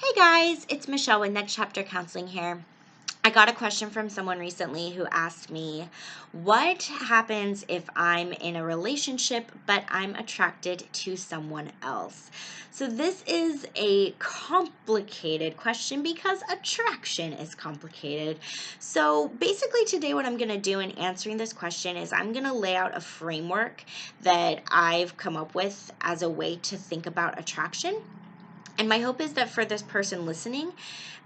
Hey guys, it's Michelle with Next Chapter Counseling here. I got a question from someone recently who asked me, what happens if I'm in a relationship but I'm attracted to someone else? So, this is a complicated question because attraction is complicated. So, basically, today, what I'm going to do in answering this question is I'm going to lay out a framework that I've come up with as a way to think about attraction. And my hope is that for this person listening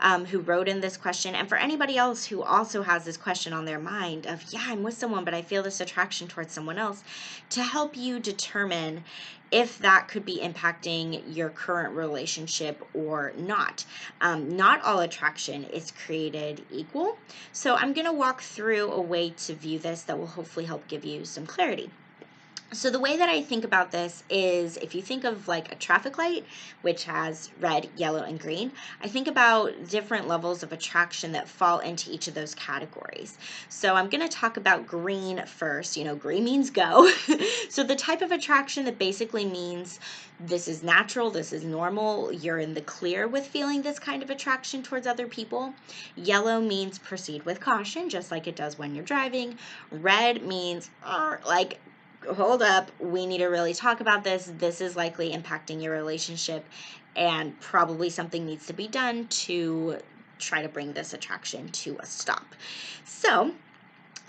who wrote in this question, and for anybody else who also has this question on their mind of, yeah, I'm with someone, but I feel this attraction towards someone else, to help you determine if that could be impacting your current relationship or not. Not all attraction is created equal. So I'm going to walk through a way to view this that will hopefully help give you some clarity. So the way that I think about this is if you think of like a traffic light, which has red, yellow, and green, I think about different levels of attraction that fall into each of those categories. So I'm going to talk about green first. Green means go. So the type of attraction that basically means this is natural, this is normal, you're in the clear with feeling this kind of attraction towards other people. Yellow means proceed with caution, just like it does when you're driving. Red means like, hold up, we need to really talk about this. This is likely impacting your relationship, and probably something needs to be done to try to bring this attraction to a stop. So,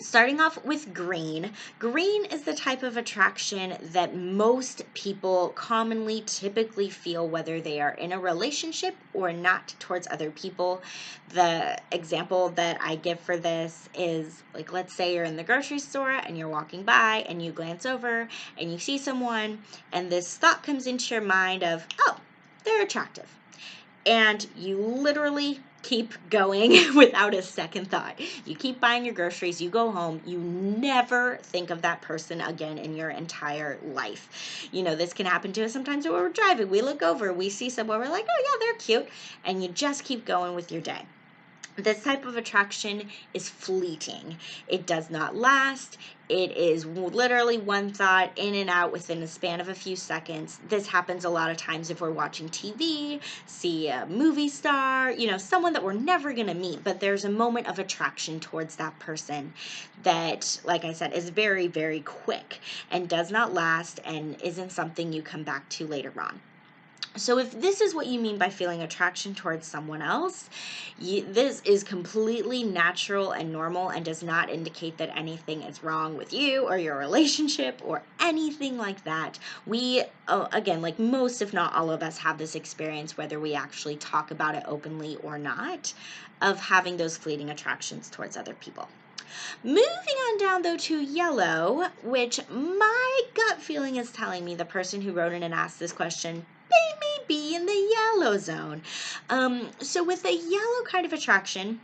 starting off with green. Green is the type of attraction that most people commonly typically feel whether they are in a relationship or not towards other people. The example that I give for this is like, let's say you're in the grocery store and you're walking by and you glance over and you see someone and this thought comes into your mind of, oh, they're attractive. And you literally keep going without a second thought. You keep buying your groceries, you go home, you never think of that person again in your entire life. This can happen to us sometimes when we're driving. We look over, we see someone, we're like, oh yeah, they're cute, and you just keep going with your day. This type of attraction is fleeting. It does not last. It is literally one thought in and out within a span of a few seconds. This happens a lot of times if we're watching TV, see a movie star, someone that we're never going to meet, but there's a moment of attraction towards that person that, like I said, is very, very quick and does not last and isn't something you come back to later on. So if this is what you mean by feeling attraction towards someone else, this is completely natural and normal and does not indicate that anything is wrong with you or your relationship or anything like that. We, again, like most, if not all of us, have this experience, whether we actually talk about it openly or not, of having those fleeting attractions towards other people. Moving on down, though, to yellow, which my gut feeling is telling me the person who wrote in and asked this question, they may be in the yellow zone. So with a yellow kind of attraction,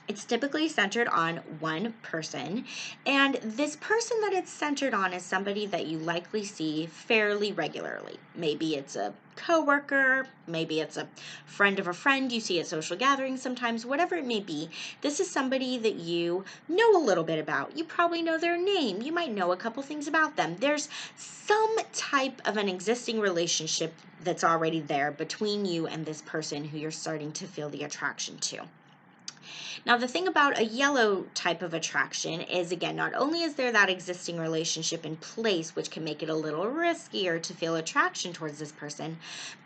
it's typically centered on one person, and this person that it's centered on is somebody that you likely see fairly regularly. Maybe it's a coworker, maybe it's a friend of a friend you see at social gatherings sometimes, whatever it may be. This is somebody that you know a little bit about. You probably know their name. You might know a couple things about them. There's some type of an existing relationship that's already there between you and this person who you're starting to feel the attraction to. Now, the thing about a yellow type of attraction is, again, not only is there that existing relationship in place, which can make it a little riskier to feel attraction towards this person,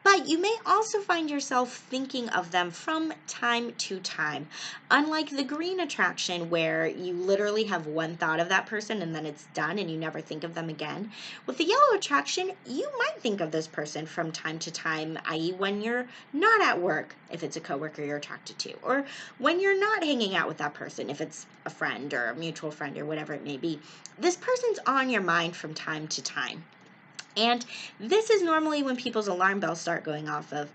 but you may also find yourself thinking of them from time to time. Unlike the green attraction, where you literally have one thought of that person and then it's done and you never think of them again, with the yellow attraction, you might think of this person from time to time, i.e. when you're not at work, if it's a coworker you're attracted to, or when you're not hanging out with that person, if it's a friend or a mutual friend or whatever it may be. This person's on your mind from time to time. And this is normally when people's alarm bells start going off of,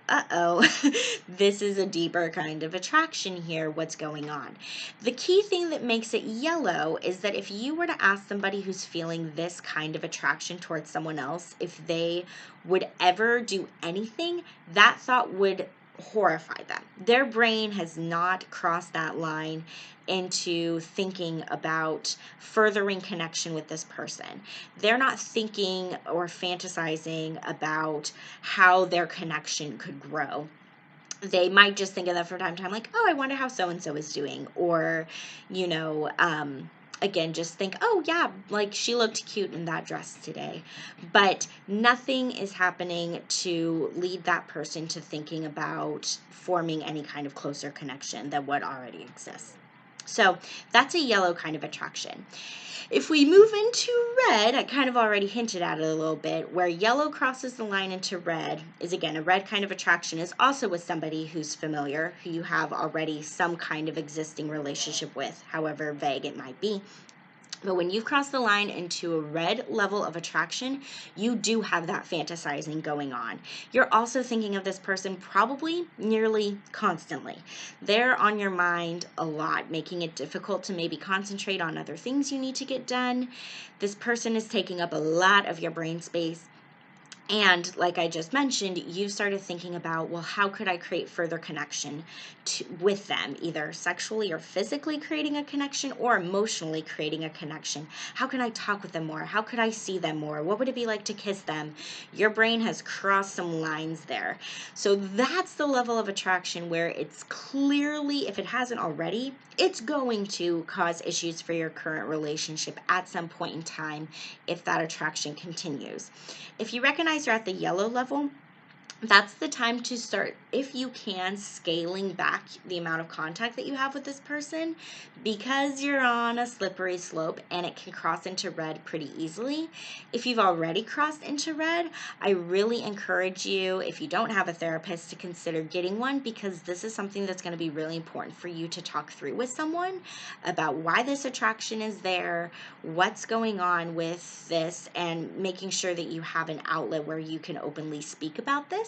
this is a deeper kind of attraction here, what's going on? The key thing that makes it yellow is that if you were to ask somebody who's feeling this kind of attraction towards someone else, if they would ever do anything, that thought would horrify them. Their brain has not crossed that line into thinking about furthering connection with this person. They're not thinking or fantasizing about how their connection could grow. they might just think of that from time to time, like, oh, I wonder how so-and-so is doing. Or, you know, again, just think, oh, yeah, like she looked cute in that dress today. But nothing is happening to lead that person to thinking about forming any kind of closer connection than what already exists. So that's a yellow kind of attraction. If we move into red, I kind of already hinted at it a little bit, where yellow crosses the line into red is, again, a red kind of attraction is also with somebody who's familiar, who you have already some kind of existing relationship with, however vague it might be. But when you've crossed the line into a red level of attraction, you do have that fantasizing going on. You're also thinking of this person probably nearly constantly. They're on your mind a lot, making it difficult to maybe concentrate on other things you need to get done. This person is taking up a lot of your brain space. And like I just mentioned, you started thinking about, well, how could I create further connection with them, either sexually or physically creating a connection, or emotionally creating a connection? How can I talk with them more? How could I see them more? What would it be like to kiss them? Your brain has crossed some lines there. So that's the level of attraction where it's clearly, if it hasn't already, it's going to cause issues for your current relationship at some point in time if that attraction continues. If you recognize you're at the yellow level, that's the time to start, if you can, scaling back the amount of contact that you have with this person, because you're on a slippery slope and it can cross into red pretty easily. If you've already crossed into red, I really encourage you, if you don't have a therapist, to consider getting one, because this is something that's going to be really important for you to talk through with someone about why this attraction is there, what's going on with this, and making sure that you have an outlet where you can openly speak about this.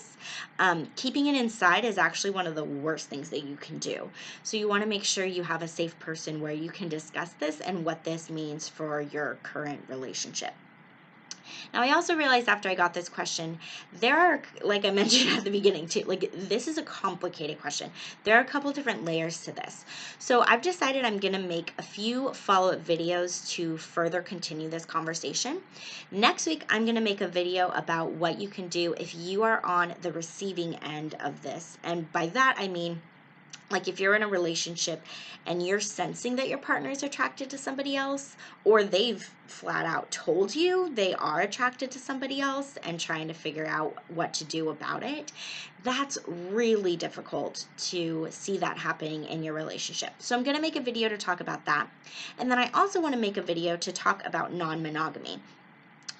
Keeping it inside is actually one of the worst things that you can do. So you want to make sure you have a safe person where you can discuss this and what this means for your current relationship. Now, I also realized after I got this question, there are, like I mentioned at the beginning too, like this is a complicated question. There are a couple different layers to this. So I've decided I'm going to make a few follow-up videos to further continue this conversation. Next week, I'm going to make a video about what you can do if you are on the receiving end of this. And by that, I mean, like if you're in a relationship and you're sensing that your partner is attracted to somebody else, or they've flat out told you they are attracted to somebody else and trying to figure out what to do about it, that's really difficult to see that happening in your relationship. So I'm going to make a video to talk about that. And then I also want to make a video to talk about non-monogamy.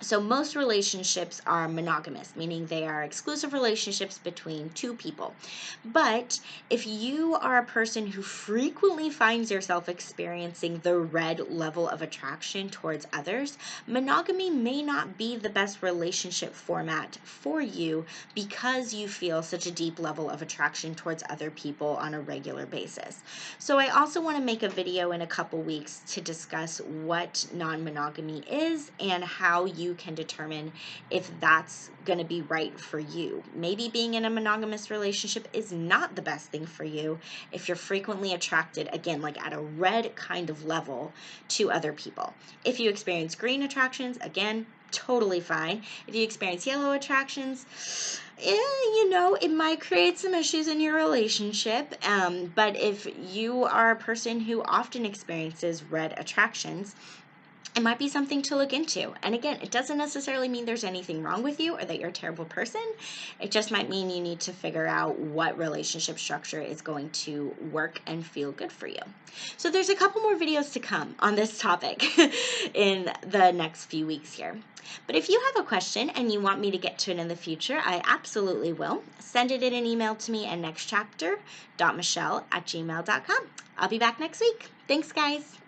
So most relationships are monogamous, meaning they are exclusive relationships between two people. But if you are a person who frequently finds yourself experiencing the red level of attraction towards others, monogamy may not be the best relationship format for you because you feel such a deep level of attraction towards other people on a regular basis. So I also want to make a video in a couple weeks to discuss what non-monogamy is and how you can determine if that's going to be right for you. Maybe being in a monogamous relationship is not the best thing for you if you're frequently attracted, again, like at a red kind of level, to other people. If you experience green attractions, again, totally fine. If you experience yellow attractions, it might create some issues in your relationship. But if you are a person who often experiences red attractions, it might be something to look into. And again, it doesn't necessarily mean there's anything wrong with you or that you're a terrible person. It just might mean you need to figure out what relationship structure is going to work and feel good for you. So there's a couple more videos to come on this topic in the next few weeks here. But if you have a question and you want me to get to it in the future, I absolutely will. Send it in an email to me at nextchapter.michelle@gmail.com. I'll be back next week. Thanks, guys.